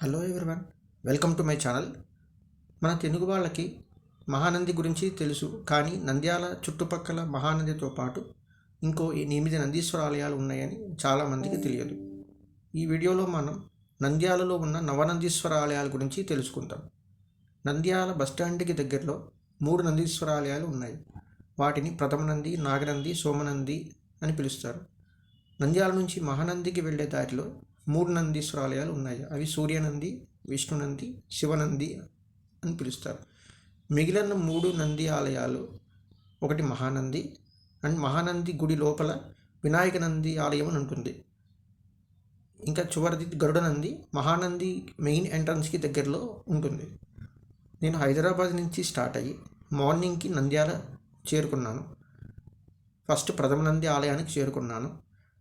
Hello everyone, welcome to my channel. మన తెలుగు వాళ్ళకి మహానంది గురించి తెలుసు, కానీ నంద్యాల చుట్టుపక్కల మహానందితో పాటు ఇంకో 8 నందీశ్వర ఆలయాలు ఉన్నాయని చాలామందికి తెలియదు. ఈ వీడియోలో మనం నంద్యాలలో ఉన్న నవనందీశ్వర ఆలయాల గురించి తెలుసుకుందాం. నంద్యాల బస్టాండ్కి దగ్గరలో 3 నందీశ్వర ఆలయాలు ఉన్నాయి. వాటిని ప్రథమ నంది, నాగనంది, సోమనంది అని పిలుస్తారు. నంద్యాల నుంచి మహానందికి వెళ్ళే దారిలో 3 నందీశ్వర ఆలయాలు ఉన్నాయి. అవి సూర్యనంది, విష్ణునంది, శివనంది అని పిలుస్తారు. మిగిలిన 3 నంది ఆలయాలు, ఒకటి మహానంది అండ్ మహానంది గుడి లోపల వినాయక నంది ఆలయం అని ఉంటుంది. ఇంకా చివరిది గరుడ నంది మహానంది మెయిన్ ఎంట్రన్స్కి దగ్గరలో ఉంటుంది. నేను హైదరాబాద్ నుంచి స్టార్ట్ అయ్యి మార్నింగ్కి నంద్యాల చేరుకున్నాను. ఫస్ట్ ప్రథమ నంది ఆలయానికి చేరుకున్నాను.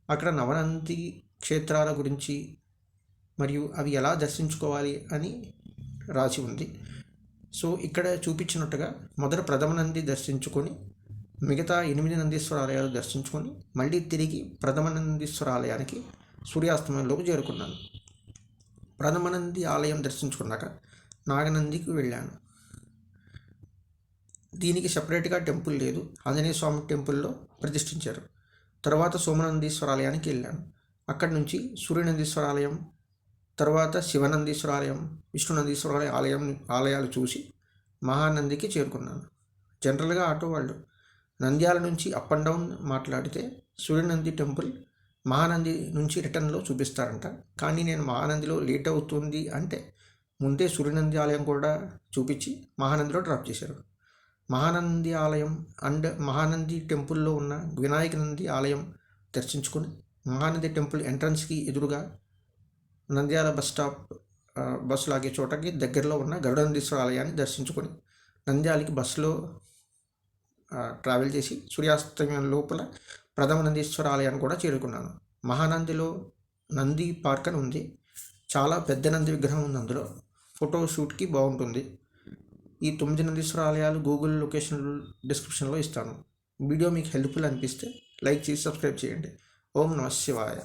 అక్కడ నవనంది క్షేత్రాల గురించి మరియు అవి ఎలా దర్శించుకోవాలి అని రాసి ఉంది. సో ఇక్కడ చూపించినట్టుగా మొదట ప్రథమ నంది దర్శించుకొని మిగతా 8 నందీశ్వర ఆలయాలు దర్శించుకొని మళ్ళీ తిరిగి ప్రథమ నందీశ్వర ఆలయానికి సూర్యాస్తమయంలోకి చేరుకున్నాను. ప్రథమ నంది ఆలయం దర్శించుకున్నాక నాగనందికి వెళ్ళాను. దీనికి సపరేట్గా టెంపుల్ లేదు, ఆంజనేయ స్వామి టెంపుల్లో ప్రతిష్ఠించారు. తర్వాత సోమనందీశ్వర ఆలయానికి వెళ్ళాను. అక్కడి నుంచి సూర్యనందీశ్వర ఆలయం, తర్వాత శివనందీశ్వర ఆలయం, విష్ణునందీశ్వర ఆలయాలు చూసి మహానందికి చేరుకున్నాను. జనరల్గా ఆటో వాళ్ళు నంద్యాల నుంచి అప్ అండ్ డౌన్ మాట్లాడితే సూర్యనంది టెంపుల్ మహానంది నుంచి రిటర్న్లో చూపిస్తారంట. కానీ నేను మహానందిలో లేట్ అవుతుంది అంటే ముందే సూర్యనంది ఆలయం కూడా చూపించి మహానందిలో డ్రాప్ చేశారు. మహానంది ఆలయం అండ్ మహానంది టెంపుల్లో ఉన్న వినాయక నంది ఆలయం దర్శించుకొని మహానంది టెంపుల్ ఎంట్రన్స్కి ఎదురుగా నంద్యాల బస్సు లాగే చోటకి దగ్గరలో ఉన్న గరుడనందీశ్వర ఆలయాన్ని దర్శించుకొని నంద్యాలకి బస్సులో ట్రావెల్ చేసి సూర్యాస్తమయం లోపల ప్రథమ నందీశ్వర ఆలయాన్ని కూడా చేరుకున్నాను. మహానందిలో నంది పార్క్ అని ఉంది. చాలా పెద్ద నంది విగ్రహం ఉంది. అందులో ఫోటో షూట్కి బాగుంటుంది. ఈ 9 నందీశ్వర ఆలయాలు గూగుల్ లొకేషన్ డిస్క్రిప్షన్లో ఇస్తాను. వీడియో మీకు హెల్ప్ఫుల్ అనిపిస్తే లైక్ చేసి సబ్స్క్రైబ్ చేయండి. ఓం నమః శివాయ.